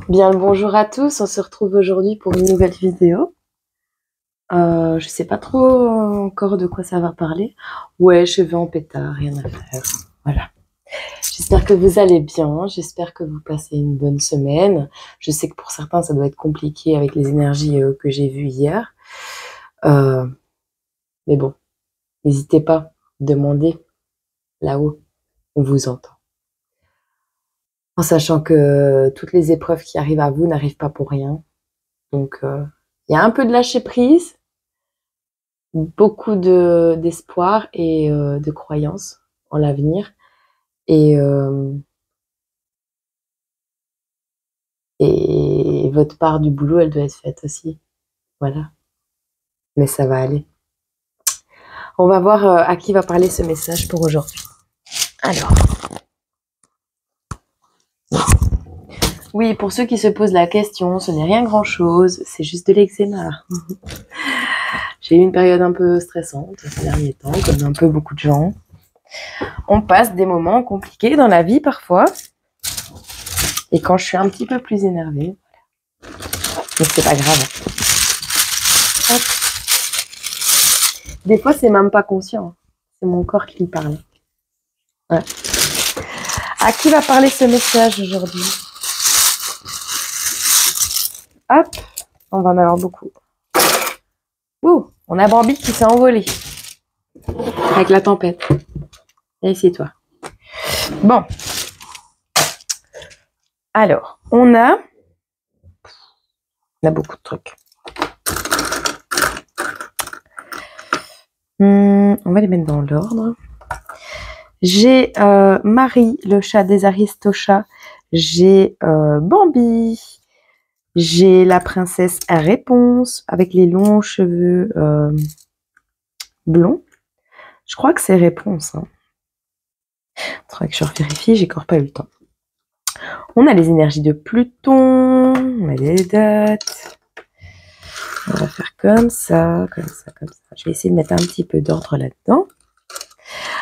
Bien le bonjour à tous, on se retrouve aujourd'hui pour une nouvelle vidéo. Je sais pas trop encore de quoi ça va parler. Ouais, cheveux en pétard, rien à faire. Voilà. J'espère que vous allez bien, j'espère que vous passez une bonne semaine. Je sais que pour certains ça doit être compliqué avec les énergies que j'ai vues hier. Euh, mais bon, n'hésitez pas, demandez là-haut, on vous entend. En sachant que toutes les épreuves qui arrivent à vous n'arrivent pas pour rien. Donc, il y a un peu de lâcher prise, beaucoup d'espoir et de croyance en l'avenir. Et, et votre part du boulot, elle doit être faite aussi. Voilà. Mais ça va aller. On va voir à qui va parler ce message pour aujourd'hui. Alors. Oui, pour ceux qui se posent la question, ce n'est rien grand-chose, c'est juste de l'eczéma. J'ai eu une période un peu stressante ces derniers temps, comme un peu beaucoup de gens. On passe des moments compliqués dans la vie parfois. Et quand je suis un petit peu plus énervée, voilà. Mais c'est pas grave. Hop. Des fois, c'est même pas conscient. C'est mon corps qui me parle. Ouais. À qui va parler ce message aujourd'hui? Hop, on va en avoir beaucoup. Ouh, on a Bambi qui s'est envolé avec la tempête. Et ici, toi. Bon. Alors, on a beaucoup de trucs. On va les mettre dans l'ordre. J'ai Marie, le chat des Aristochats. J'ai Bambi. J'ai la princesse à réponse avec les longs cheveux blonds. Je crois que c'est réponse. Hein. Il faudrait que je revérifie, j'ai encore pas eu le temps. On a les énergies de Pluton. On a les dates. On va faire comme ça, comme ça, comme ça. Je vais essayer de mettre un petit peu d'ordre là-dedans.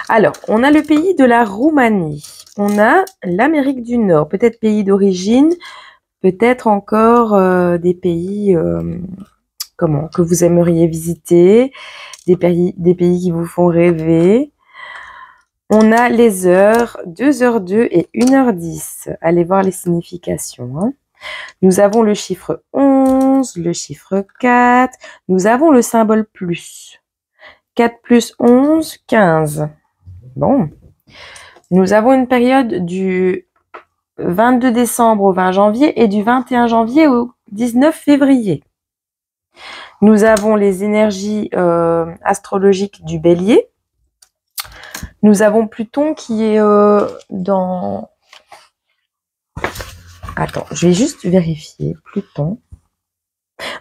Alors, on a le pays de la Roumanie. On a l'Amérique du Nord, peut-être pays d'origine, peut-être encore des pays que vous aimeriez visiter, des pays qui vous font rêver. On a les heures, 2h02 et 1h10. Allez voir les significations. Hein. Nous avons le chiffre 11, le chiffre 4. Nous avons le symbole plus. 4 plus 11, 15. Bon. Nous avons une période du 22 décembre au 20 janvier et du 21 janvier au 19 février. Nous avons les énergies astrologiques du Bélier. Nous avons Pluton qui est dans... Attends, je vais juste vérifier. Pluton.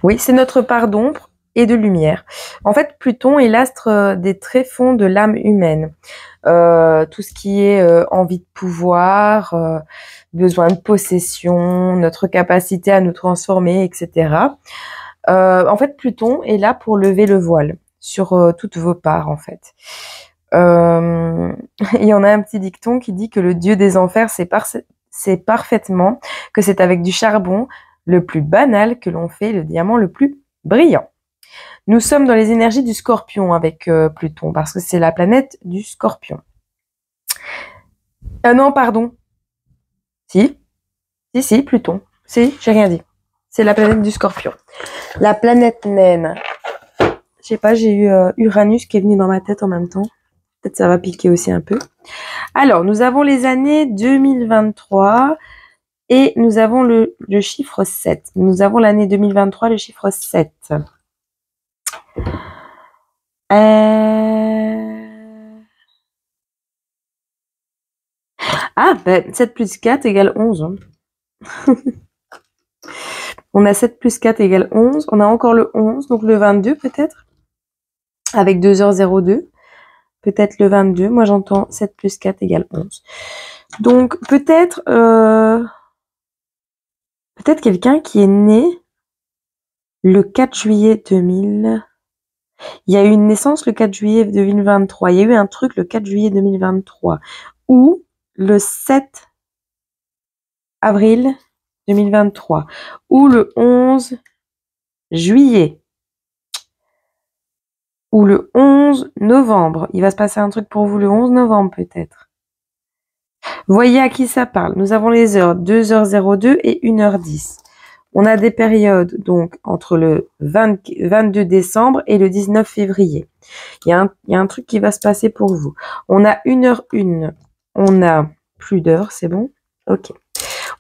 Oui, c'est notre part d'ombre et de lumière. En fait, Pluton est l'astre des tréfonds de l'âme humaine. Tout ce qui est envie de pouvoir, besoin de possession, notre capacité à nous transformer, etc. En fait, Pluton est là pour lever le voile sur toutes vos parts, en fait. Il y en a un petit dicton qui dit que le dieu des enfers sait parfaitement que c'est avec du charbon le plus banal que l'on fait le diamant le plus brillant. Nous sommes dans les énergies du Scorpion avec Pluton, parce que c'est la planète du Scorpion. Non, pardon. Si, Pluton. Si, j'ai rien dit. C'est la planète du Scorpion. La planète naine. Je sais pas, j'ai eu Uranus qui est venu dans ma tête en même temps. Peut-être ça va piquer aussi un peu. Alors, nous avons les années 2023 et nous avons le chiffre 7. Nous avons l'année 2023, le chiffre 7. Ah, ben, 7 plus 4 égale 11. Hein. On a 7 plus 4 égale 11. On a encore le 11, donc le 22 peut-être. Avec 2h02. Peut-être le 22. Moi, j'entends 7 plus 4 égale 11. Donc, peut-être quelqu'un qui est né le 4 juillet 2000. Il y a eu une naissance le 4 juillet 2023. Il y a eu un truc le 4 juillet 2023. Ou le 7 avril 2023 ou le 11 juillet ou le 11 novembre. Il va se passer un truc pour vous le 11 novembre peut-être. Voyez à qui ça parle. Nous avons les heures 2h02 et 1h10. On a des périodes donc entre le 22 décembre et le 19 février. Il y a un truc qui va se passer pour vous. On a 1h01. On a plus d'heures, c'est bon? Ok.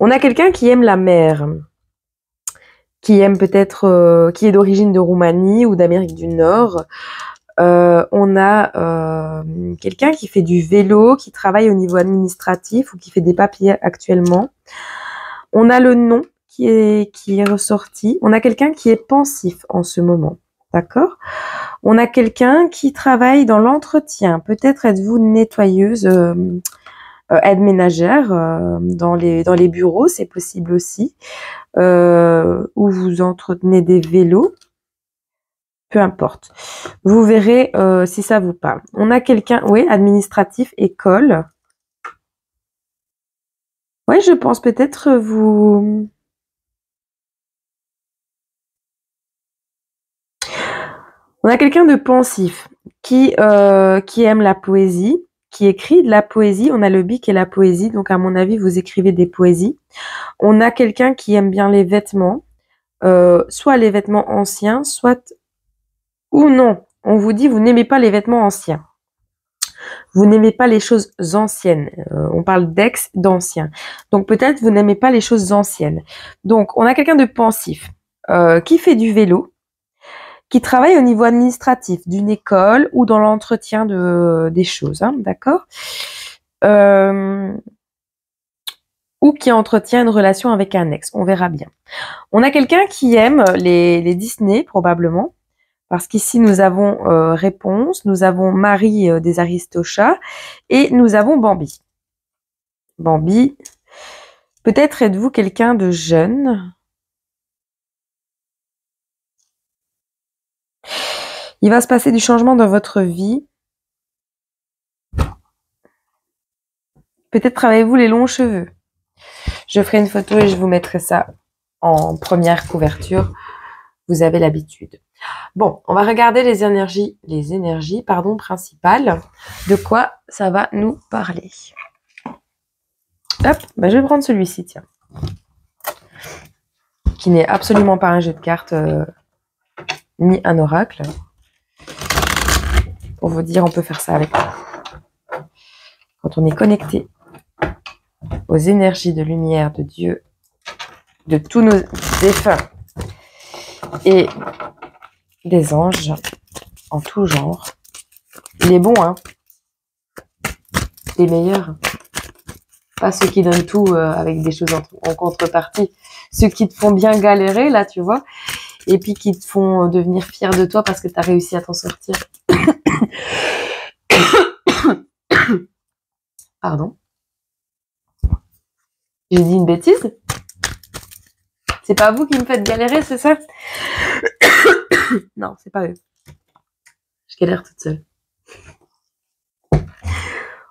On a quelqu'un qui aime la mer, qui aime peut-être, qui est d'origine de Roumanie ou d'Amérique du Nord. On a quelqu'un qui fait du vélo, qui travaille au niveau administratif ou qui fait des papiers actuellement. On a le nom qui est ressorti. On a quelqu'un qui est pensif en ce moment. D'accord? On a quelqu'un qui travaille dans l'entretien. Peut-être êtes-vous nettoyeuse, aide ménagère dans les bureaux, c'est possible aussi. Ou vous entretenez des vélos. Peu importe. Vous verrez si ça vous parle. On a quelqu'un, oui, administratif, école. Oui, je pense peut-être vous... On a quelqu'un de pensif qui aime la poésie, qui écrit de la poésie. On a le bic et la poésie, donc à mon avis, vous écrivez des poésies. On a quelqu'un qui aime bien les vêtements, soit les vêtements anciens, soit... Ou non, on vous dit, vous n'aimez pas les vêtements anciens. Vous n'aimez pas les choses anciennes. On parle d'ex, d'ancien. Donc peut-être vous n'aimez pas les choses anciennes. Donc on a quelqu'un de pensif qui fait du vélo, qui travaille au niveau administratif d'une école ou dans l'entretien des choses, hein, d'accord, ou qui entretient une relation avec un ex. On verra bien. On a quelqu'un qui aime les Disney probablement. Parce qu'ici, nous avons Réponse, nous avons Marie des Aristochats et nous avons Bambi. Bambi, peut-être êtes-vous quelqu'un de jeune. Il va se passer du changement dans votre vie. Peut-être travaillez-vous les longs cheveux. Je ferai une photo et je vous mettrai ça en première couverture. Vous avez l'habitude. Bon, on va regarder les énergies principales. De quoi ça va nous parler. Hop, bah je vais prendre celui-ci, tiens. Qui n'est absolument pas un jeu de cartes ni un oracle. Pour vous dire, on peut faire ça avec. Quand on est connecté aux énergies de lumière de Dieu, de tous nos défunts et des anges en tout genre. Il est bon, hein. Les meilleurs. Pas ceux qui donnent tout avec des choses en contrepartie. Ceux qui te font bien galérer, là, tu vois. Et puis qui te font devenir fier de toi parce que tu as réussi à t'en sortir. Pardon. J'ai dit une bêtise? C'est pas vous qui me faites galérer, c'est ça? Non, c'est pas eux. Je galère toute seule.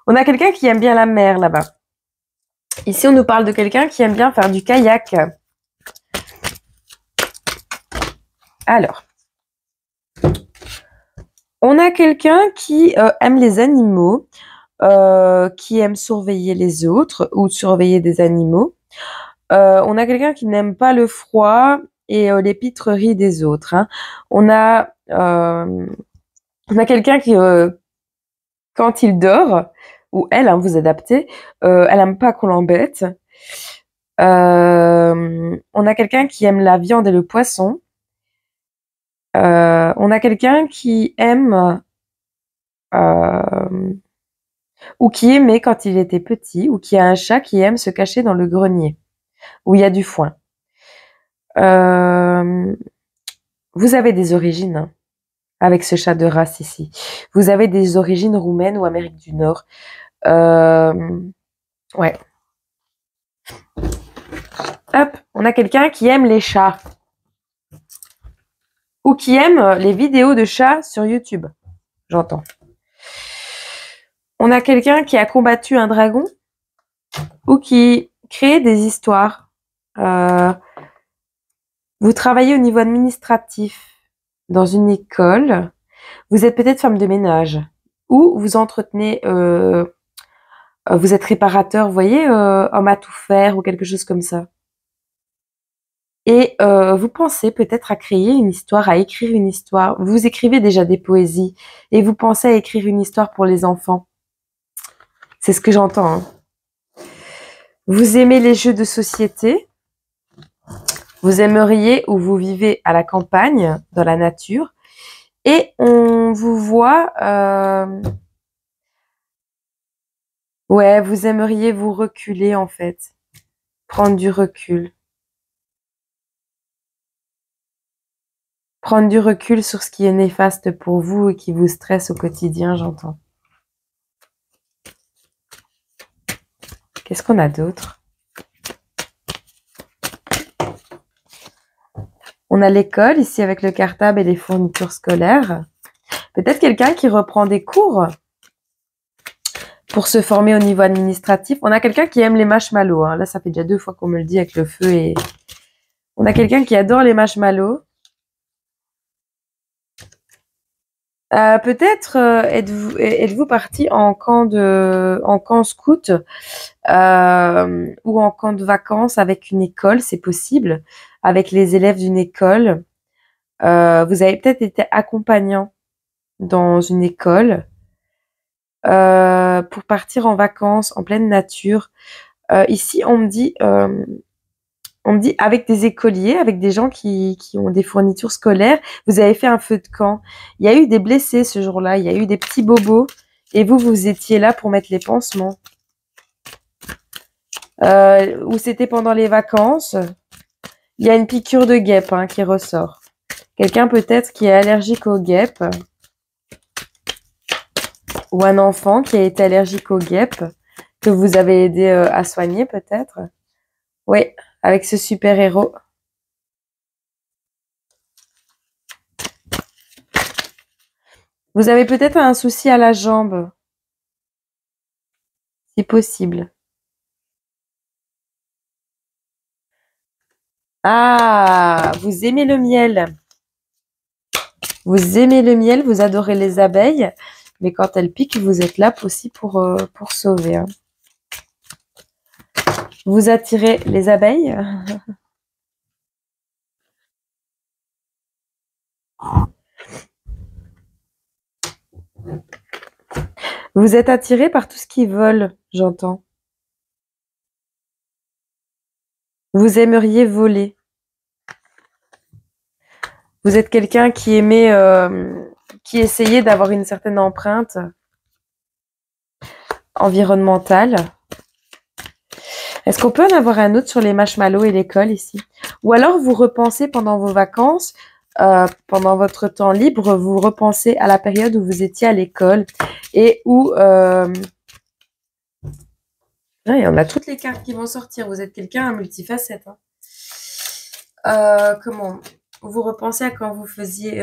On a quelqu'un qui aime bien la mer là-bas. Ici, on nous parle de quelqu'un qui aime bien faire du kayak. Alors, on a quelqu'un qui aime les animaux, qui aime surveiller les autres ou surveiller des animaux. On a quelqu'un qui n'aime pas le froid et les pitreries des autres. Hein. On a quelqu'un qui, quand il dort, ou elle, hein, vous adaptez, elle aime pas qu'on l'embête. On a quelqu'un qui aime la viande et le poisson. On a quelqu'un qui aime ou qui aimait quand il était petit, ou qui a un chat qui aime se cacher dans le grenier où il y a du foin. Vous avez des origines hein, avec ce chat de race ici. Vous avez des origines roumaines ou Amérique du Nord. Ouais. Hop, on a quelqu'un qui aime les chats. Ou qui aime les vidéos de chats sur YouTube. J'entends. On a quelqu'un qui a combattu un dragon ou qui crée des histoires Euh, Vous travaillez au niveau administratif dans une école. Vous êtes peut-être femme de ménage ou vous entretenez, vous êtes réparateur, vous voyez, homme à tout faire ou quelque chose comme ça. Et vous pensez peut-être à créer une histoire, à écrire une histoire. Vous écrivez déjà des poésies et vous pensez à écrire une histoire pour les enfants. C'est ce que j'entends, hein. Vous aimez les jeux de société. Vous aimeriez ou vous vivez à la campagne, dans la nature. Et on vous voit, ouais, vous aimeriez vous reculer en fait, prendre du recul. Prendre du recul sur ce qui est néfaste pour vous et qui vous stresse au quotidien, j'entends. Qu'est-ce qu'on a d'autre? On a l'école ici avec le cartable et les fournitures scolaires. Peut-être quelqu'un qui reprend des cours pour se former au niveau administratif. On a quelqu'un qui aime les marshmallows, hein. Là, ça fait déjà 2 fois qu'on me le dit avec le feu. Et on a quelqu'un qui adore les marshmallows. Peut-être êtes-vous parti en camp scout ou en camp de vacances avec une école, c'est possible, avec les élèves d'une école. Vous avez peut-être été accompagnant dans une école pour partir en vacances en pleine nature. Ici, on me dit avec des écoliers, avec des gens qui ont des fournitures scolaires, vous avez fait un feu de camp. Il y a eu des blessés ce jour-là, il y a eu des petits bobos, et vous étiez là pour mettre les pansements. Ou c'était pendant les vacances. Il y a une piqûre de guêpe hein, qui ressort. Quelqu'un peut-être qui est allergique aux guêpes. Ou un enfant qui a été allergique aux guêpes, que vous avez aidé à soigner peut-être. Oui, avec ce super-héros. Vous avez peut-être un souci à la jambe. C'est possible. Ah, vous aimez le miel. Vous aimez le miel, vous adorez les abeilles, mais quand elles piquent, vous êtes là aussi pour sauver, hein. Vous attirez les abeilles. Vous êtes attiré par tout ce qui vole, j'entends. Vous aimeriez voler. Vous êtes quelqu'un qui aimait, qui essayait d'avoir une certaine empreinte environnementale. Est-ce qu'on peut en avoir un autre sur les marshmallows et l'école ici? Ou alors vous repensez pendant vos vacances, pendant votre temps libre, vous repensez à la période où vous étiez à l'école et où... Ouais, on a toutes les cartes qui vont sortir. Vous êtes quelqu'un à multifacette, hein. Comment? Vous repensez à quand vous faisiez,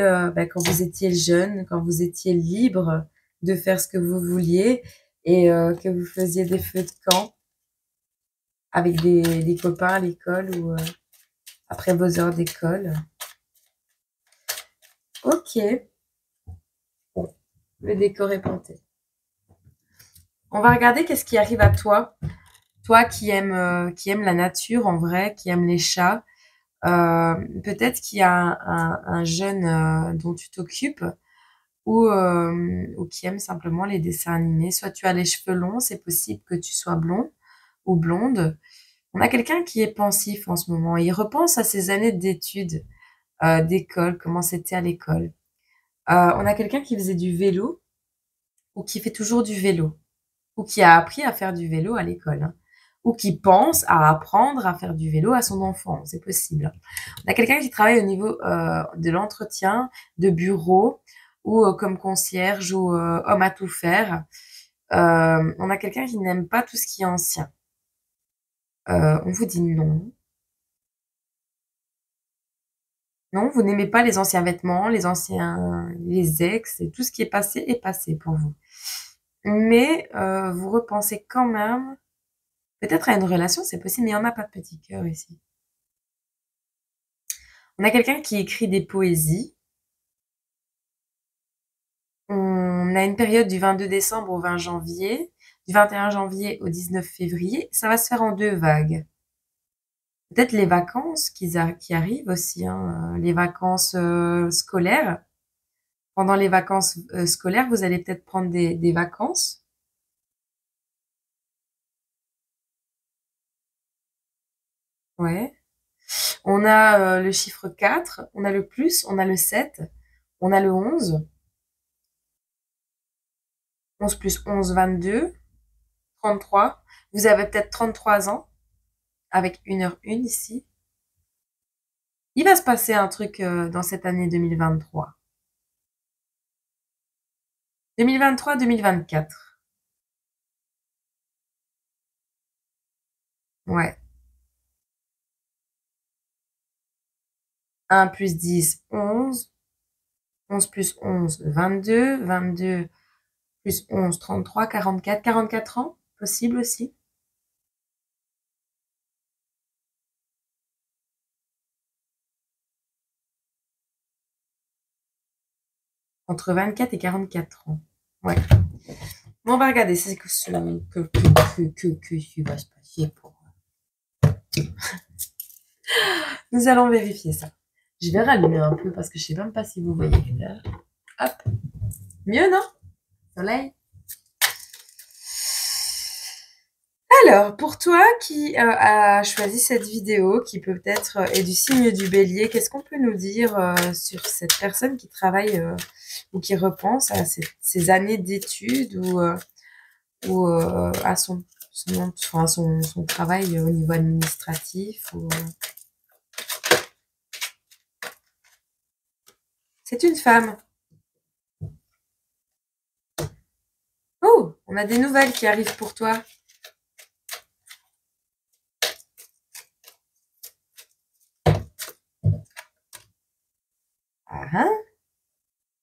quand vous étiez jeune, quand vous étiez libre de faire ce que vous vouliez et que vous faisiez des feux de camp avec des copains à l'école ou après vos heures d'école. Ok, bon, le décor est planté. On va regarder qu'est-ce qui arrive à toi. Toi qui aime la nature en vrai, qui aime les chats. Peut-être qu'il y a un jeune dont tu t'occupes ou qui aime simplement les dessins animés. Soit tu as les cheveux longs, c'est possible que tu sois blond ou blonde. On a quelqu'un qui est pensif en ce moment. Il repense à ses années d'études, d'école, comment c'était à l'école. On a quelqu'un qui faisait du vélo ou qui fait toujours du vélo ou qui a appris à faire du vélo à l'école, hein, ou qui pense à apprendre à faire du vélo à son enfant. C'est possible. On a quelqu'un qui travaille au niveau de l'entretien, de bureau ou comme concierge ou homme à tout faire. On a quelqu'un qui n'aime pas tout ce qui est ancien. On vous dit non. Non, vous n'aimez pas les anciens vêtements, les anciens, les ex, et tout ce qui est passé pour vous. Mais vous repensez quand même, peut-être à une relation, c'est possible, mais il n'y en a pas de petit cœur ici. On a quelqu'un qui écrit des poésies. On a une période du 22 décembre au 20 janvier, du 21 janvier au 19 février. Ça va se faire en 2 vagues. Peut-être les vacances qui arrivent aussi, hein, les vacances scolaires. Pendant les vacances scolaires, vous allez peut-être prendre des vacances. Ouais. On a le chiffre 4, on a le plus, on a le 7, on a le 11. 11 plus 11, 22. 33. Vous avez peut-être 33 ans, avec 1h01 ici. Il va se passer un truc dans cette année 2023. 2023-2024. Ouais. 1 plus 10, 11. 11 plus 11, 22. 22 plus 11, 33, 44. 44 ans, possible aussi. Entre 24 et 44 ans. Ouais. Bon, on va regarder c'est ce qui va se passer pour. Nous allons vérifier ça. Je vais rallumer un peu parce que je sais même pas si vous voyez l'heure. Hop. Mieux, non? Soleil. Alors, pour toi qui a choisi cette vidéo, qui peut-être est du signe du bélier, qu'est-ce qu'on peut nous dire sur cette personne qui travaille ou qui repense à ses années d'études ou à son travail au niveau administratif C'est une femme. Oh, on a des nouvelles qui arrivent pour toi. Ah, hein?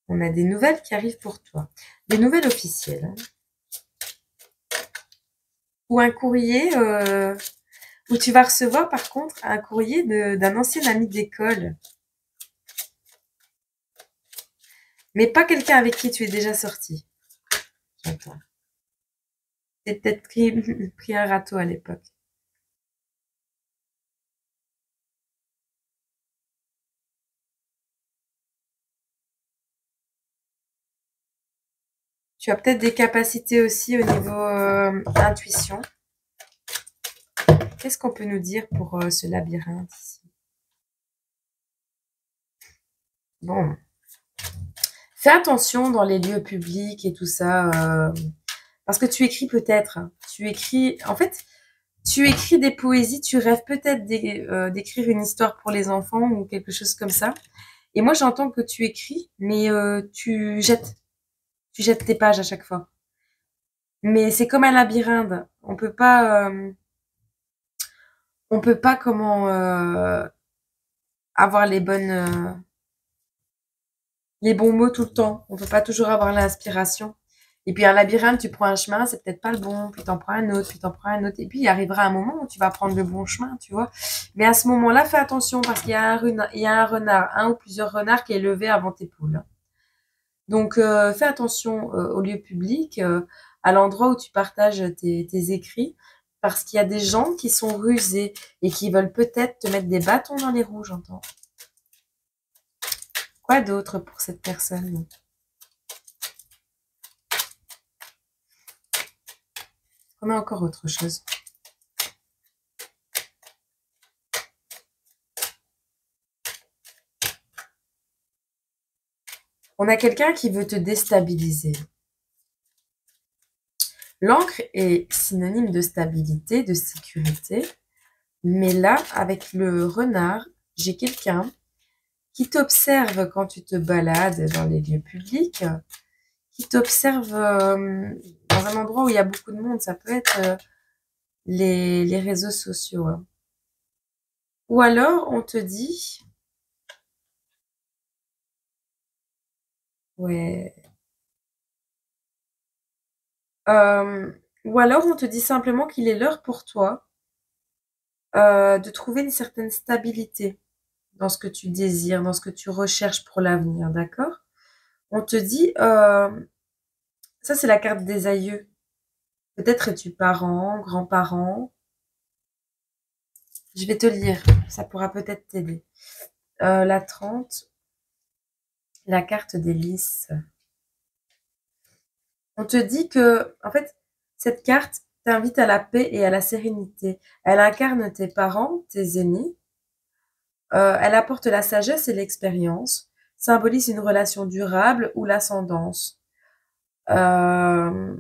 On a des nouvelles qui arrivent pour toi. Des nouvelles officielles. Hein. Ou un courrier où tu vas recevoir par contre un courrier d'un ancien ami d'école. Mais pas quelqu'un avec qui tu es déjà sorti. J'entends. Tu peut-être pris un râteau à l'époque. Tu as peut-être des capacités aussi au niveau intuition. Qu'est-ce qu'on peut nous dire pour ce labyrinthe ici? Bon. Fais attention dans les lieux publics et tout ça. Parce que tu écris peut-être. Tu écris... En fait, tu écris des poésies. Tu rêves peut-être d'écrire une histoire pour les enfants ou quelque chose comme ça. Et moi, j'entends que tu écris, mais tu jettes. Tu jettes tes pages à chaque fois. Mais c'est comme un labyrinthe. On peut pas comment avoir les bons mots tout le temps. On peut pas toujours avoir l'inspiration. Et puis un labyrinthe, tu prends un chemin, c'est peut-être pas le bon, puis t'en prends un autre, puis t'en prends un autre. Et puis il arrivera un moment où tu vas prendre le bon chemin, tu vois. Mais à ce moment-là, fais attention parce qu'il y a un renard, un ou plusieurs renards qui est levé avant tes poules. Donc fais attention au lieu public, à l'endroit où tu partages tes écrits, parce qu'il y a des gens qui sont rusés et qui veulent peut-être te mettre des bâtons dans les roues, j'entends. Quoi d'autre pour cette personne? On a encore autre chose. On a quelqu'un qui veut te déstabiliser. L'encre est synonyme de stabilité, de sécurité. Mais là, avec le renard, j'ai quelqu'un qui t'observe quand tu te balades dans les lieux publics, qui t'observe dans un endroit où il y a beaucoup de monde. Ça peut être les réseaux sociaux. Hein. Ou alors, on te dit... Ouais. Ou alors, on te dit simplement qu'il est l'heure pour toi de trouver une certaine stabilité dans ce que tu désires, dans ce que tu recherches pour l'avenir, d'accord? On te dit, ça c'est la carte des aïeux. Peut-être es-tu parent, grand-parent. Je vais te lire, ça pourra peut-être t'aider. La 30, la carte des lys. On te dit que, en fait, cette carte t'invite à la paix et à la sérénité. Elle incarne tes parents, tes aînés. Elle apporte la sagesse et l'expérience, symbolise une relation durable ou l'ascendance. Euh,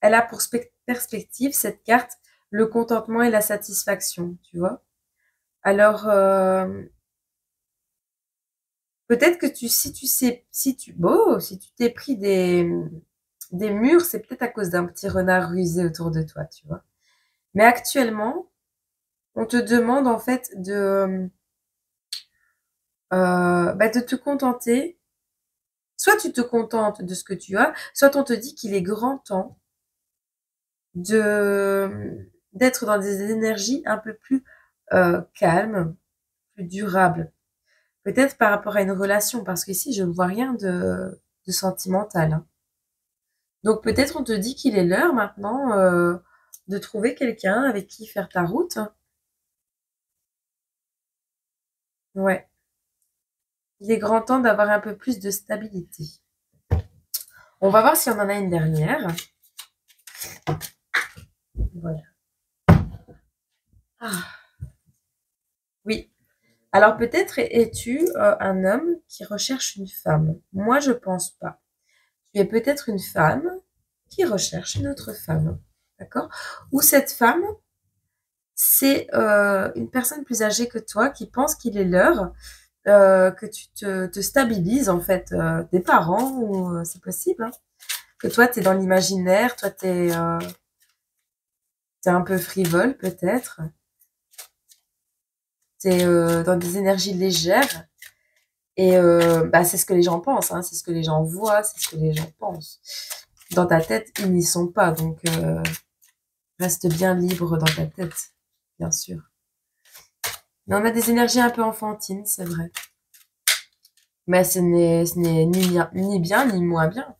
Elle a pour perspective, cette carte, le contentement et la satisfaction, tu vois. Alors, peut-être que si tu t'es pris des murs, c'est peut-être à cause d'un petit renard rusé autour de toi, tu vois. Mais actuellement, on te demande en fait de te contenter. Soit tu te contentes de ce que tu as, soit on te dit qu'il est grand temps d'être dans des énergies un peu plus calmes, plus durables. Peut-être par rapport à une relation, parce qu'ici je ne vois rien de sentimental, hein. Donc peut-être on te dit qu'il est l'heure maintenant de trouver quelqu'un avec qui faire ta route. Ouais, il est grand temps d'avoir un peu plus de stabilité. On va voir si on en a une dernière. Voilà. Ah, oui. Alors peut-être es-tu un homme qui recherche une femme. Moi, je pense pas. Tu es peut-être une femme qui recherche une autre femme. D'accord? Ou cette femme, c'est une personne plus âgée que toi qui pense qu'il est l'heure que tu te stabilises, en fait, des parents, ou c'est possible, hein, que toi, tu es dans l'imaginaire, toi, tu es un peu frivole, peut-être. Tu es dans des énergies légères. Et c'est ce que les gens pensent, hein, c'est ce que les gens voient, c'est ce que les gens pensent. Dans ta tête, ils n'y sont pas, donc reste bien libre dans ta tête, bien sûr. Mais on a des énergies un peu enfantines, c'est vrai. Mais ce n'est ni bien ni moins bien.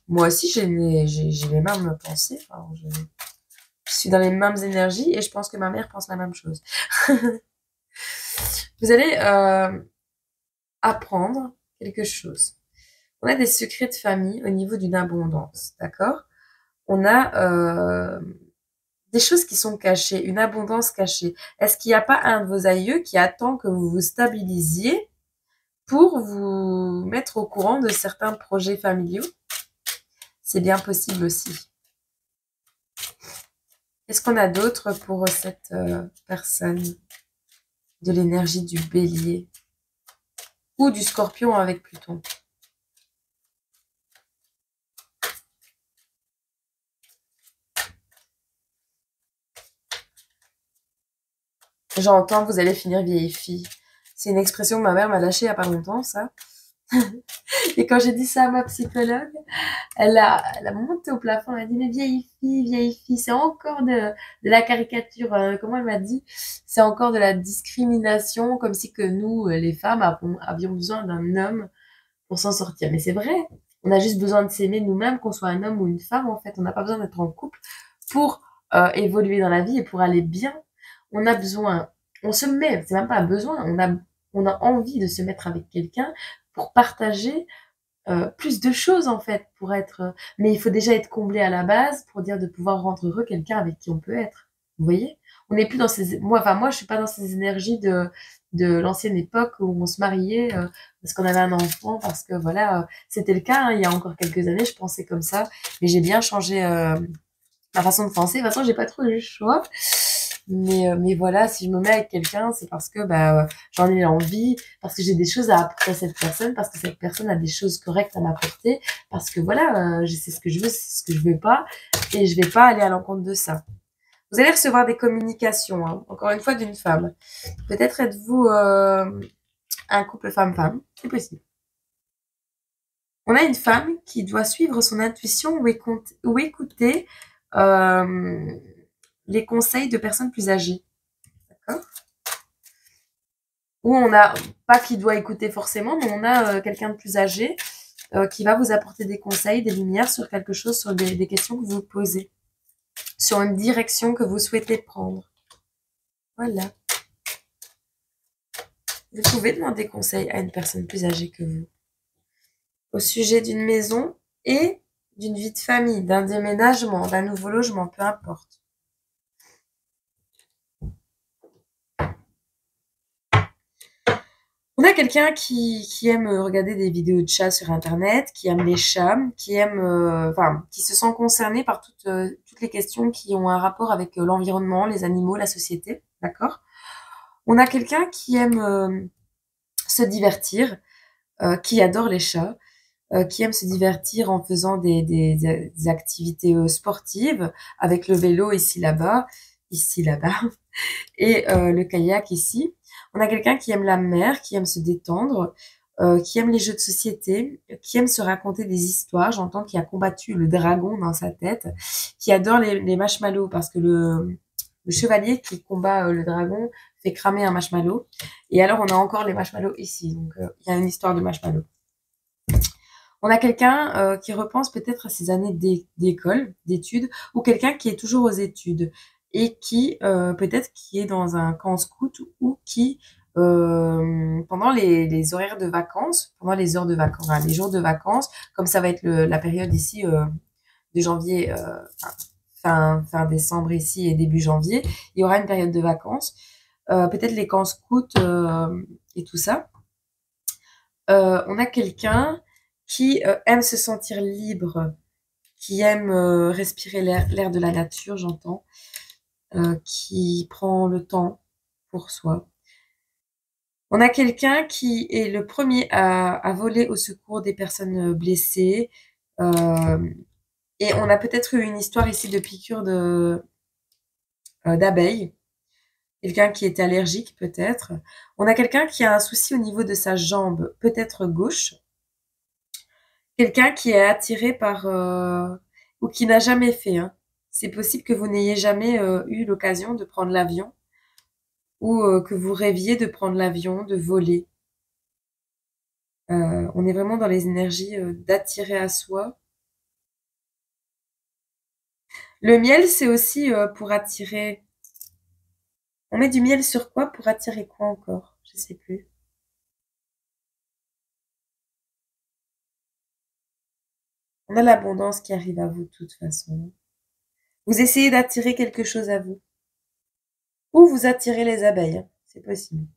Moi aussi, j'ai les mêmes pensées. Enfin, je suis dans les mêmes énergies et je pense que ma mère pense la même chose. Vous allez apprendre quelque chose. On a des secrets de famille au niveau d'une abondance, d'accord? On a des choses qui sont cachées, une abondance cachée. Est-ce qu'il n'y a pas un de vos aïeux qui attend que vous vous stabilisiez pour vous mettre au courant de certains projets familiaux? C'est bien possible aussi. Qu'est-ce qu'on a d'autre pour cette personne? De l'énergie du bélier ou du scorpion avec Pluton. J'entends, vous allez finir vieille fille. C'est une expression que ma mère m'a lâchée il n'y a pas longtemps, ça. Et quand j'ai dit ça à ma psychologue, elle a monté au plafond, elle a dit, mais vieille fille, c'est encore de la caricature. Comment elle m'a dit? C'est encore de la discrimination, comme si que nous, les femmes, avions besoin d'un homme pour s'en sortir. Mais c'est vrai, on a juste besoin de s'aimer nous-mêmes, qu'on soit un homme ou une femme, en fait. On n'a pas besoin d'être en couple pour évoluer dans la vie et pour aller bien. On a besoin, on se met, c'est même pas un besoin, on a envie de se mettre avec quelqu'un pour partager plus de choses en fait, pour être. Mais il faut déjà être comblé à la base pour dire de pouvoir rendre heureux quelqu'un avec qui on peut être. Vous voyez? On n'est plus dans ces. Moi, je suis pas dans ces énergies de l'ancienne époque où on se mariait parce qu'on avait un enfant, parce que voilà, c'était le cas, hein, il y a encore quelques années, je pensais comme ça, mais j'ai bien changé ma façon de penser. De toute façon, j'ai pas trop le choix. Mais voilà, si je me mets avec quelqu'un, c'est parce que j'en ai envie, parce que j'ai des choses à apporter à cette personne, parce que cette personne a des choses correctes à m'apporter, parce que voilà, je sais ce que je veux, c'est ce que je veux pas, et je vais pas aller à l'encontre de ça. Vous allez recevoir des communications, hein, encore une fois, d'une femme. Peut-être êtes-vous un couple femme-femme, c'est possible. On a une femme qui doit suivre son intuition ou écouter euh, les conseils de personnes plus âgées. D'accord? Ou on a, pas qui doit écouter forcément, mais on a quelqu'un de plus âgé qui va vous apporter des conseils, des lumières sur quelque chose, sur des questions que vous posez, sur une direction que vous souhaitez prendre. Voilà. Vous pouvez demander conseil à une personne plus âgée que vous au sujet d'une maison et d'une vie de famille, d'un déménagement, d'un nouveau logement, peu importe. On a quelqu'un qui aime regarder des vidéos de chats sur Internet, qui aime les chats, qui aime, enfin, qui se sent concerné par toutes les questions qui ont un rapport avec l'environnement, les animaux, la société, d'accord? On a quelqu'un qui aime se divertir, qui adore les chats, qui aime se divertir en faisant des activités sportives, avec le vélo ici là-bas, et le kayak ici. On a quelqu'un qui aime la mer, qui aime se détendre, qui aime les jeux de société, qui aime se raconter des histoires. J'entends qu'il a combattu le dragon dans sa tête, qui adore les marshmallows parce que le chevalier qui combat le dragon fait cramer un marshmallow. Et alors, on a encore les marshmallows ici. Donc, il y a une histoire de marshmallows. On a quelqu'un qui repense peut-être à ses années d'école, d'études, ou quelqu'un qui est toujours aux études et qui peut-être qui est dans un camp scout ou qui pendant les horaires de vacances, pendant les heures de vacances, enfin, les jours de vacances, comme ça va être la période ici de janvier, fin décembre ici et début janvier, il y aura une période de vacances, peut-être les camps scouts et tout ça. On a quelqu'un qui aime se sentir libre, qui aime respirer l'air de la nature, j'entends, qui prend le temps pour soi. On a quelqu'un qui est le premier à voler au secours des personnes blessées. Et on a peut-être eu une histoire ici de piqûre d'abeilles. Quelqu'un qui est allergique peut-être. On a quelqu'un qui a un souci au niveau de sa jambe, peut-être gauche. Quelqu'un qui est attiré par ou qui n'a jamais fait, hein. C'est possible que vous n'ayez jamais eu l'occasion de prendre l'avion ou que vous rêviez de prendre l'avion, de voler. On est vraiment dans les énergies d'attirer à soi. Le miel, c'est aussi pour attirer. On met du miel sur quoi pour attirer quoi encore? Je sais plus. On a l'abondance qui arrive à vous de toute façon. Vous essayez d'attirer quelque chose à vous. Ou vous attirez les abeilles, hein. C'est possible.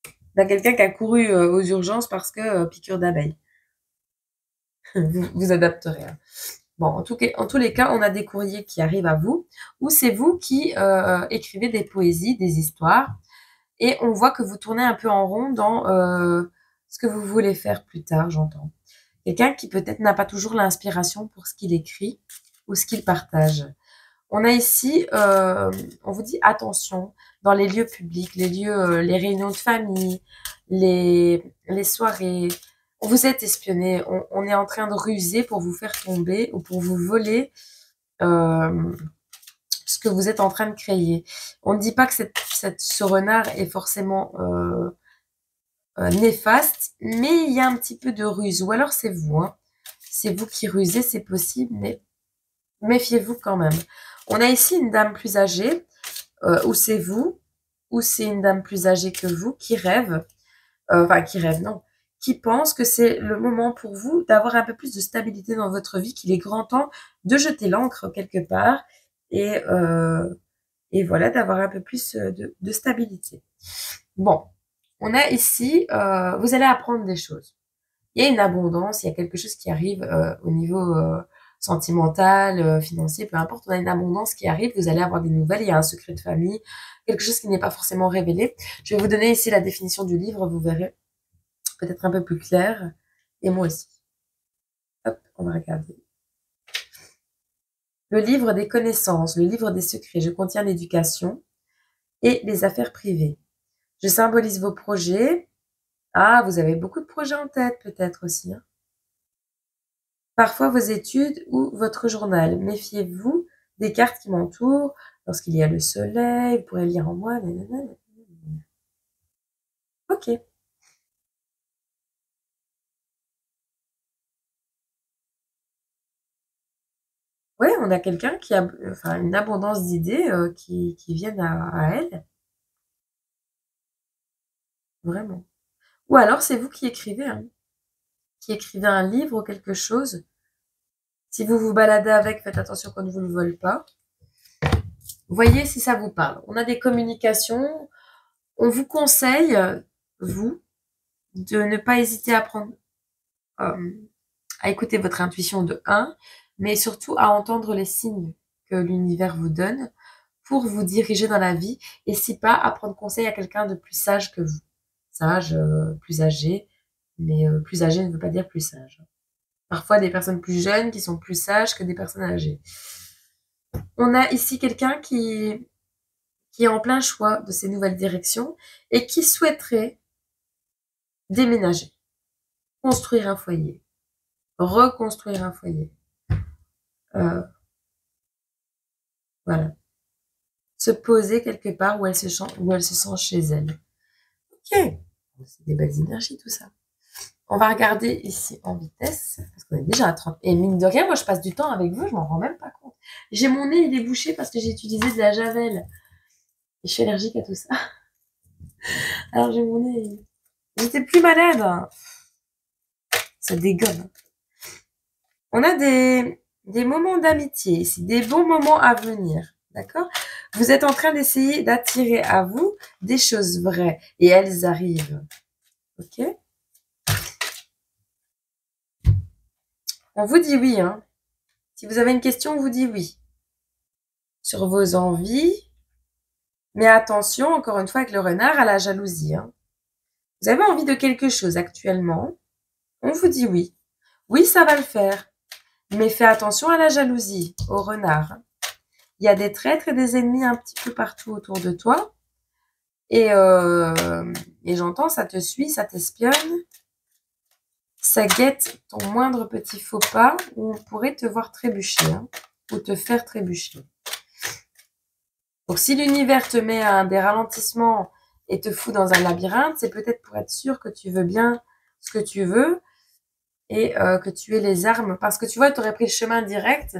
Il y a quelqu'un qui a couru aux urgences parce que piqûre d'abeille. Vous adapterez, hein. Bon, en tous les cas, on a des courriers qui arrivent à vous, ou c'est vous qui écrivez des poésies, des histoires, et on voit que vous tournez un peu en rond dans ce que vous voulez faire plus tard, j'entends. Quelqu'un qui peut-être n'a pas toujours l'inspiration pour ce qu'il écrit ou ce qu'il partage. On a ici, on vous dit attention, dans les lieux publics, les lieux, les réunions de famille, les soirées, vous êtes espionné, on est en train de ruser pour vous faire tomber ou pour vous voler ce que vous êtes en train de créer. On ne dit pas que ce renard est forcément néfaste, mais il y a un petit peu de ruse. Ou alors c'est vous, hein. C'est vous qui rusez, c'est possible, mais méfiez-vous quand même. On a ici une dame plus âgée, ou c'est vous, ou c'est une dame plus âgée que vous qui rêve, enfin qui rêve, non, qui pense que c'est le moment pour vous d'avoir un peu plus de stabilité dans votre vie, qu'il est grand temps de jeter l'encre quelque part et voilà, d'avoir un peu plus de stabilité. Bon, on a ici, vous allez apprendre des choses. Il y a une abondance, il y a quelque chose qui arrive au niveau sentimental, financier, peu importe, on a une abondance qui arrive, vous allez avoir des nouvelles, il y a un secret de famille, quelque chose qui n'est pas forcément révélé. Je vais vous donner ici la définition du livre, vous verrez, peut-être un peu plus clair, et moi aussi. Hop, on va regarder. Le livre des connaissances, le livre des secrets, je contiens l'éducation et les affaires privées. Je symbolise vos projets. Ah, vous avez beaucoup de projets en tête peut-être aussi, hein. Parfois vos études ou votre journal. Méfiez-vous des cartes qui m'entourent. Lorsqu'il y a le soleil, vous pourrez lire en moi. Nanana. Ok. Oui, on a quelqu'un qui a enfin, une abondance d'idées qui viennent à elle. Vraiment. Ou alors, c'est vous qui écrivez, hein, qui écrivez un livre ou quelque chose. Si vous vous baladez avec, faites attention qu'on ne vous le vole pas. Voyez si ça vous parle. On a des communications. On vous conseille, vous, de ne pas hésiter à prendre, à écouter votre intuition de 1, mais surtout à entendre les signes que l'univers vous donne pour vous diriger dans la vie, et si pas, à prendre conseil à quelqu'un de plus sage que vous. Sage, plus âgé, mais plus âgé ne veut pas dire plus sage. Parfois, des personnes plus jeunes qui sont plus sages que des personnes âgées. On a ici quelqu'un qui est en plein choix de ces nouvelles directions et qui souhaiterait déménager, construire un foyer, reconstruire un foyer. Voilà. Se poser quelque part où elle se sent chez elle. Ok. C'est des belles énergies, tout ça. On va regarder ici en vitesse, parce qu'on est déjà à 30. Et mine de rien, moi, je passe du temps avec vous, je m'en rends même pas compte. J'ai mon nez, il est bouché parce que j'ai utilisé de la javel. Et je suis allergique à tout ça. Alors, j'ai mon nez... J'étais plus malade. Ça dégomme. On a des moments d'amitié ici, des bons moments à venir. D'accord? Vous êtes en train d'essayer d'attirer à vous des choses vraies. Et elles arrivent. Ok? On vous dit oui, hein. Si vous avez une question, on vous dit oui. Sur vos envies. Mais attention, encore une fois, avec le renard, à la jalousie. Hein. Vous avez envie de quelque chose actuellement. On vous dit oui. Oui, ça va le faire. Mais fais attention à la jalousie, au renard. Il y a des traîtres et des ennemis un petit peu partout autour de toi. Et j'entends, ça te suit, ça t'espionne. Ça guette ton moindre petit faux pas où on pourrait te voir trébucher. Hein, ou te faire trébucher. Donc, si l'univers te met des ralentissements et te fout dans un labyrinthe, c'est peut-être pour être sûr que tu veux bien ce que tu veux et que tu aies les armes. Parce que tu vois, tu aurais pris le chemin direct.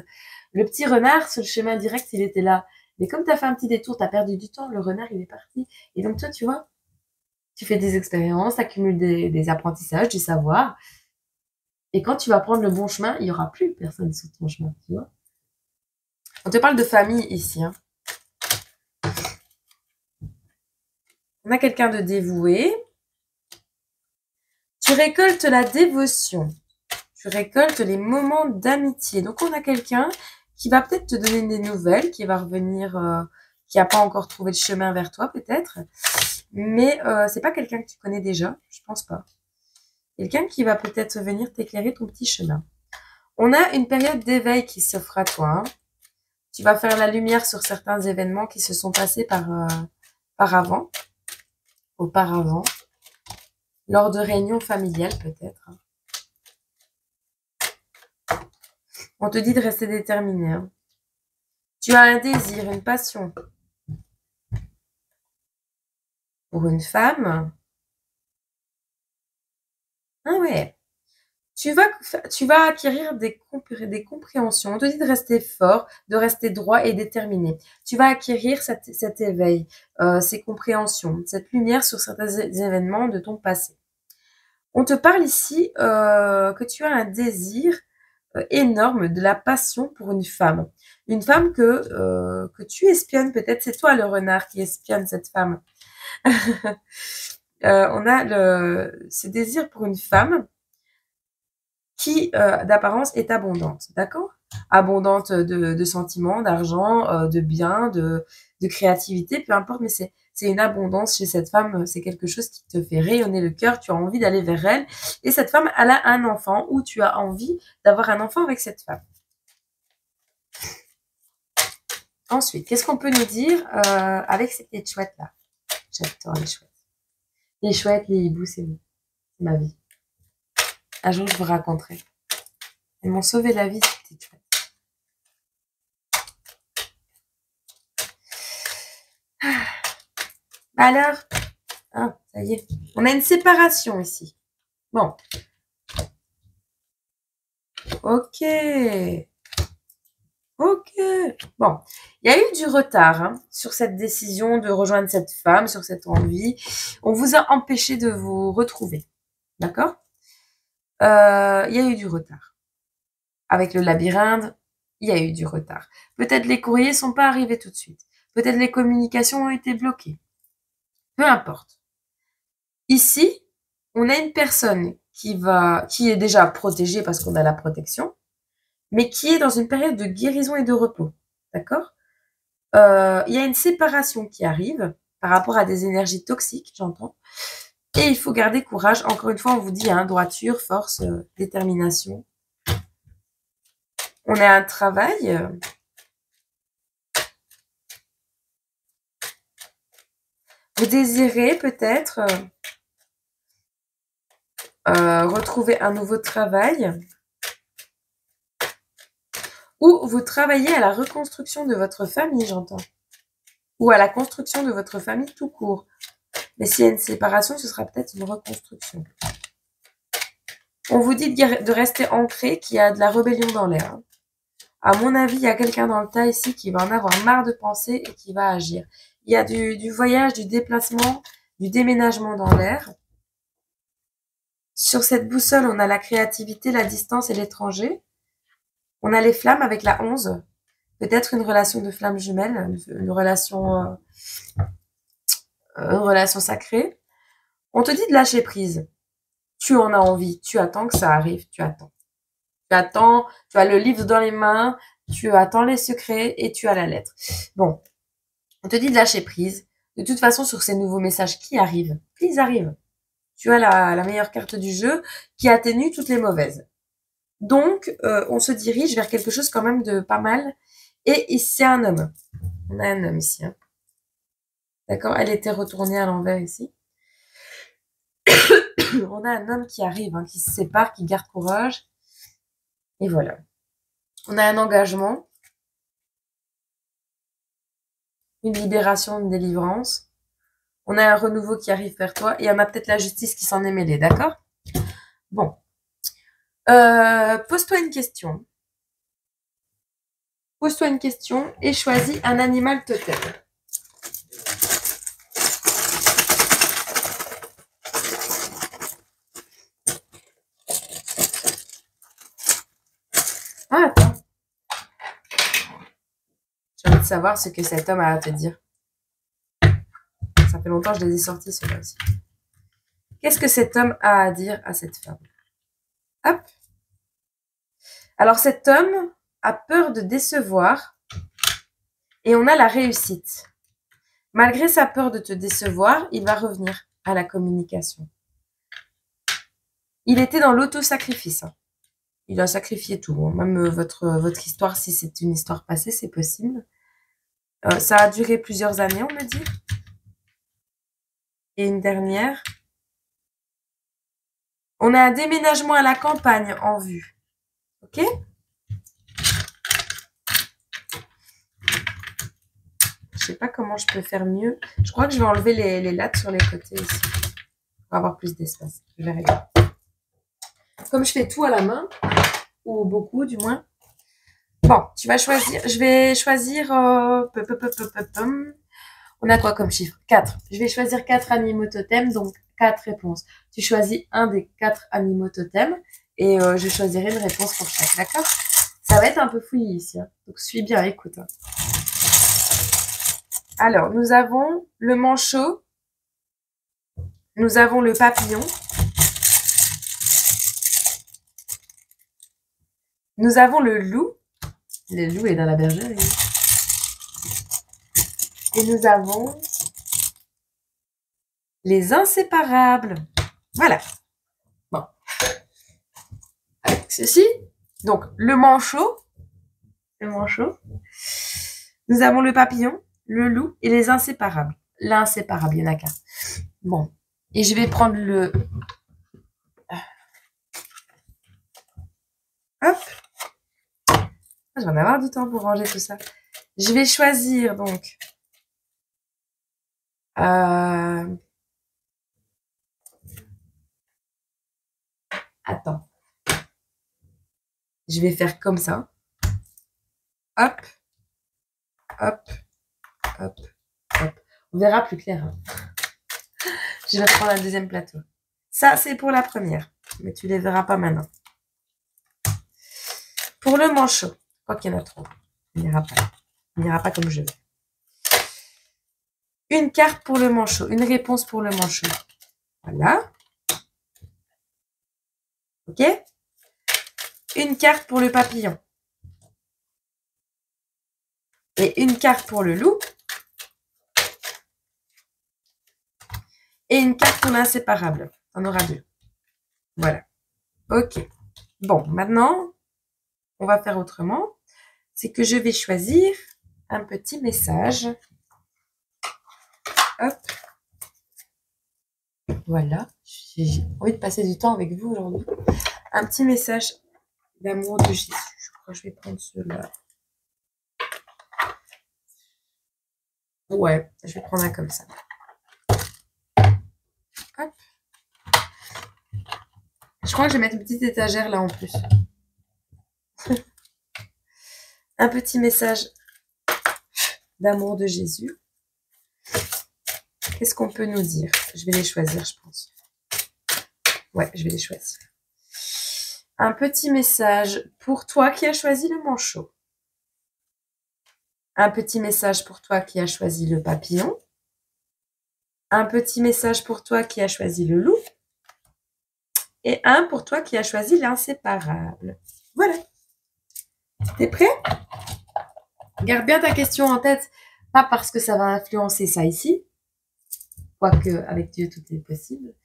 Le petit renard, sur le chemin direct, il était là. Mais comme tu as fait un petit détour, tu as perdu du temps, le renard, il est parti. Et donc, toi, tu vois, tu fais des expériences, tu accumules des apprentissages, du savoir. Et quand tu vas prendre le bon chemin, il n'y aura plus personne sur ton chemin, tu vois. On te parle de famille ici, hein. On a quelqu'un de dévoué. Tu récoltes la dévotion. Tu récoltes les moments d'amitié. Donc, on a quelqu'un qui va peut-être te donner des nouvelles, qui va revenir, qui n'a pas encore trouvé le chemin vers toi, peut-être. Mais c'est pas quelqu'un que tu connais déjà, je pense pas. Quelqu'un qui va peut-être venir t'éclairer ton petit chemin. On a une période d'éveil qui s'offre à toi. Hein. Tu vas faire la lumière sur certains événements qui se sont passés auparavant, lors de réunions familiales peut-être. On te dit de rester déterminé. Hein. Tu as un désir, une passion pour une femme. Ah ouais. Tu vas acquérir des compréhensions. On te dit de rester fort, de rester droit et déterminé. Tu vas acquérir cet éveil, ces compréhensions, cette lumière sur certains événements de ton passé. On te parle ici que tu as un désir énorme, de la passion pour une femme. Une femme que tu espionnes peut-être. C'est toi le renard qui espionne cette femme. On a ce désir pour une femme qui, d'apparence, est abondante, d'accord? Abondante de sentiments, d'argent, de biens, de créativité, peu importe, mais c'est une abondance chez cette femme, c'est quelque chose qui te fait rayonner le cœur, tu as envie d'aller vers elle, et cette femme, elle a un enfant, ou tu as envie d'avoir un enfant avec cette femme. Ensuite, qu'est-ce qu'on peut nous dire avec ces petites chouettes-là? J'adore les chouettes. Les chouettes, les hiboux, c'est ma vie. Un jour, je vous raconterai. Elles m'ont sauvé la vie, ces petites chouettes. Alors, Ah, ça y est. On a une séparation ici. Bon. Ok. Ok. Bon. Il y a eu du retard hein, sur cette décision de rejoindre cette femme, sur cette envie. On vous a empêché de vous retrouver. D'accord? Il y a eu du retard. Avec le labyrinthe, il y a eu du retard. Peut-être les courriers sont pas arrivés tout de suite. Peut-être les communications ont été bloquées. Peu importe. Ici, on a une personne qui est déjà protégée parce qu'on a la protection, mais qui est dans une période de guérison et de repos. D'accord? Il y a une séparation qui arrive par rapport à des énergies toxiques, j'entends. Et il faut garder courage. Encore une fois, on vous dit, hein, droiture, force, détermination. On a un travail. Vous désirez peut-être retrouver un nouveau travail ou vous travaillez à la reconstruction de votre famille, j'entends. Ou à la construction de votre famille tout court. Mais s'il y a une séparation, ce sera peut-être une reconstruction. On vous dit de rester ancré, qu'il y a de la rébellion dans l'air. À mon avis, il y a quelqu'un dans le tas ici qui va en avoir marre de penser et qui va agir. Il y a du voyage, du déplacement, du déménagement dans l'air. Sur cette boussole, on a la créativité, la distance et l'étranger. On a les flammes avec la 11. Peut-être une relation de flammes jumelles, une relation sacrée. On te dit de lâcher prise. Tu en as envie, tu attends que ça arrive, tu attends. Tu attends, tu as le livre dans les mains, tu attends les secrets et tu as la lettre. Bon, on te dit de lâcher prise. De toute façon, sur ces nouveaux messages qui arrivent, ils arrivent. Tu as la meilleure carte du jeu qui atténue toutes les mauvaises. Donc, on se dirige vers quelque chose quand même de pas mal. Et c'est un homme. On a un homme ici. Hein. D'accord? Elle était retournée à l'envers ici. On a un homme qui arrive, hein, qui se sépare, qui garde courage. Et voilà. On a un engagement. Une libération, une délivrance. On a un renouveau qui arrive vers toi. Et on a peut-être la justice qui s'en est mêlée. D'accord? Bon. Pose-toi une question. Pose-toi une question et choisis un animal totem. Ah, attends. J'ai envie de savoir ce que cet homme a à te dire. Ça fait longtemps que je les ai sortis, ceux-là aussi. Qu'est-ce que cet homme a à dire à cette femme? Hop. Alors, cet homme a peur de décevoir et on a la réussite. Malgré sa peur de te décevoir, il va revenir à la communication. Il était dans l'auto-sacrifice. Hein. Il a sacrifié tout. Hein. Même votre histoire, si c'est une histoire passée, c'est possible. Ça a duré plusieurs années, on me dit. Et une dernière. On a un déménagement à la campagne en vue. Ok? Je sais pas comment je peux faire mieux. Je crois que je vais enlever les lattes sur les côtés ici. Pour avoir plus d'espace. Je verrai bien. Comme je fais tout à la main, ou beaucoup du moins. Bon, tu vas choisir. Je vais choisir... On a quoi comme chiffre? 4. Je vais choisir 4 animaux totems, donc 4 réponses. Tu choisis un des 4 animaux totems et je choisirai une réponse pour chaque, d'accord? Ça va être un peu fouillis ici, hein. Donc suis bien, écoute. Hein. Alors, nous avons le manchot, nous avons le papillon, nous avons le loup est dans la bergerie, et nous avons les inséparables. Voilà. Bon. Avec ceci, donc le manchot, nous avons le papillon, le loup et les inséparables. L'inséparable, il n'y en a qu'un. Bon. Et je vais prendre le... Hop. Je vais en avoir du temps pour ranger tout ça. Je vais choisir donc... Attends. Je vais faire comme ça. Hop. Hop. Hop. Hop. On verra plus clair. Hein. Je vais prendre un deuxième plateau. Ça, c'est pour la première. Mais tu les verras pas maintenant. Pour le manchot. Je crois qu'il y en a trop. Il n'ira pas. Il n'ira pas comme je veux. Une carte pour le manchot. Une réponse pour le manchot. Voilà. Ok? Une carte pour le papillon. Et une carte pour le loup. Et une carte pour l'inséparable. On aura deux. Voilà. Ok. Bon, maintenant, on va faire autrement. C'est que je vais choisir un petit message. Hop. Voilà. J'ai envie de passer du temps avec vous aujourd'hui. Un petit message d'amour de Jésus. Je crois que je vais prendre celui-là. Ouais, je vais prendre un comme ça. Hop. Je crois que je vais mettre une petite étagère là en plus. Un petit message d'amour de Jésus. Qu'est-ce qu'on peut nous dire? Je vais les choisir, je pense. Ouais, je vais les choisir. Un petit message pour toi qui as choisi le manchot. Un petit message pour toi qui as choisi le papillon. Un petit message pour toi qui as choisi le loup. Et un pour toi qui as choisi l'inséparable. Voilà. T'es prêt? Garde bien ta question en tête. Pas parce que ça va influencer ça ici. Quoique avec Dieu tout est possible.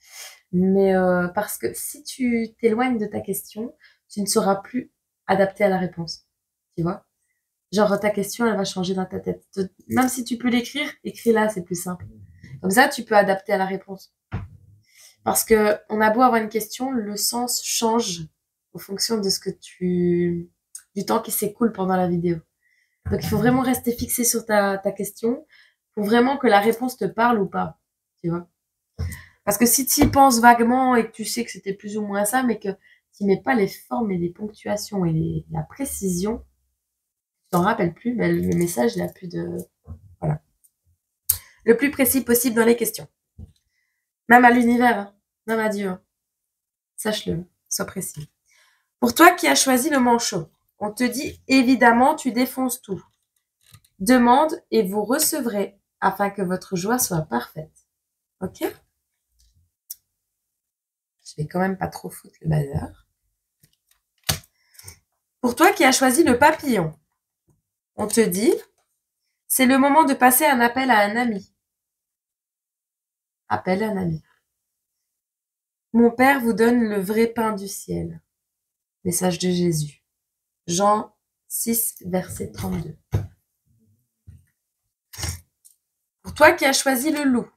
Mais parce que si tu t'éloignes de ta question, tu ne sauras plus adapter à la réponse. Tu vois? Genre, ta question, elle va changer dans ta tête. Même si tu peux l'écrire, écris-la, c'est plus simple. Comme ça, tu peux adapter à la réponse. Parce que on a beau avoir une question, le sens change en fonction de ce que du temps qui s'écoule pendant la vidéo. Donc, il faut vraiment rester fixé sur ta question pour vraiment que la réponse te parle ou pas. Tu vois? Parce que si tu y penses vaguement et que tu sais que c'était plus ou moins ça, mais que tu mets pas les formes et les ponctuations et la précision, tu t'en rappelles plus, mais le message, il a plus de... Voilà. Le plus précis possible dans les questions. Même à l'univers, hein. Même à Dieu. Hein. Sache-le, sois précis. Pour toi qui as choisi le manchot, on te dit, évidemment, tu défonces tout. Demande et vous recevrez afin que votre joie soit parfaite. Ok? Je vais quand même pas trop foutre le bazar. Pour toi qui as choisi le papillon, on te dit, c'est le moment de passer un appel à un ami. Appel à un ami. Mon Père vous donne le vrai pain du ciel. Message de Jésus. Jean 6, verset 32. Pour toi qui as choisi le loup,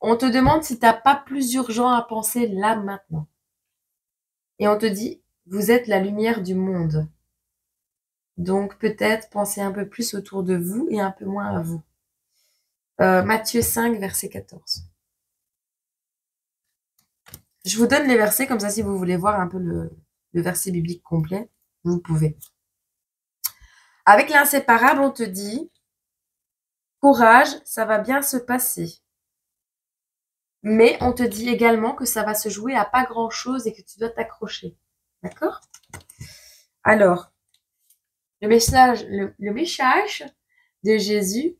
on te demande si t'as pas plus urgent à penser là maintenant. Et on te dit, vous êtes la lumière du monde. Donc peut-être pensez un peu plus autour de vous et un peu moins à vous. Matthieu 5, verset 14. Je vous donne les versets comme ça si vous voulez voir un peu le verset biblique complet, vous pouvez. Avec l'inséparable, on te dit, courage, ça va bien se passer. Mais on te dit également que ça va se jouer à pas grand-chose et que tu dois t'accrocher. D'accord? Alors, le message de Jésus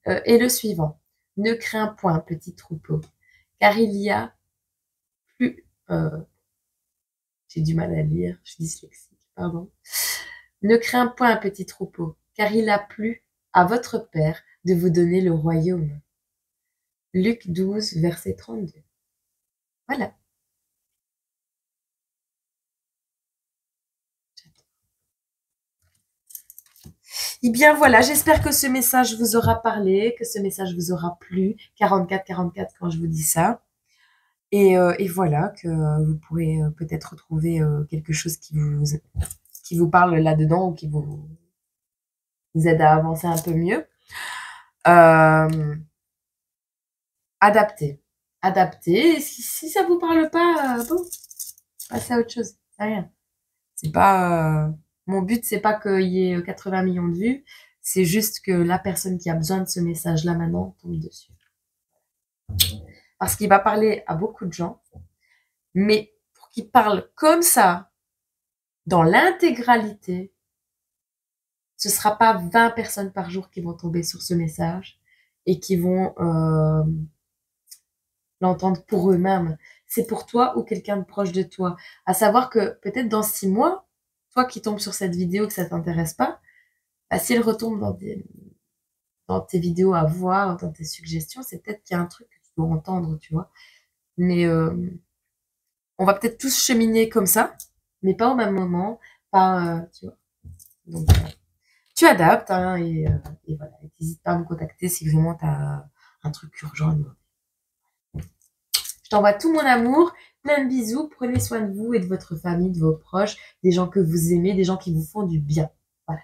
est le suivant. Ne crains point, petit troupeau, car il y a plus... j'ai du mal à lire, je suis dyslexique, pardon. Ne crains point, petit troupeau, car il a plu à votre Père de vous donner le royaume. Luc 12, verset 32. Voilà. Eh bien voilà, j'espère que ce message vous aura parlé, que ce message vous aura plu. 44-44 quand je vous dis ça. Et voilà, que vous pourrez peut-être retrouver quelque chose qui vous parle là-dedans ou qui vous aide à avancer un peu mieux. Adapter. Si ça vous parle pas, bon, Passer à autre chose, c'est rien. C'est pas... mon but, c'est pas qu'il y ait 80 millions de vues. C'est juste que la personne qui a besoin de ce message-là maintenant tombe dessus. Parce qu'il va parler à beaucoup de gens. Mais pour qu'il parle comme ça, dans l'intégralité, ce sera pas 20 personnes par jour qui vont tomber sur ce message et qui vont l'entendre pour eux-mêmes. C'est pour toi ou quelqu'un de proche de toi. À savoir que peut-être dans 6 mois, toi qui tombes sur cette vidéo que ça t'intéresse pas, bah, si elle retombe dans tes vidéos à voir, dans tes suggestions, c'est peut-être qu'il y a un truc que tu dois entendre, tu vois. Mais on va peut-être tous cheminer comme ça, mais pas au même moment, pas, tu vois. Donc, tu adaptes, hein, et voilà. N'hésite pas à me contacter si vraiment tu as un truc urgent à me demander. Je t'envoie tout mon amour, plein de bisous, prenez soin de vous et de votre famille, de vos proches, des gens que vous aimez, des gens qui vous font du bien. Voilà.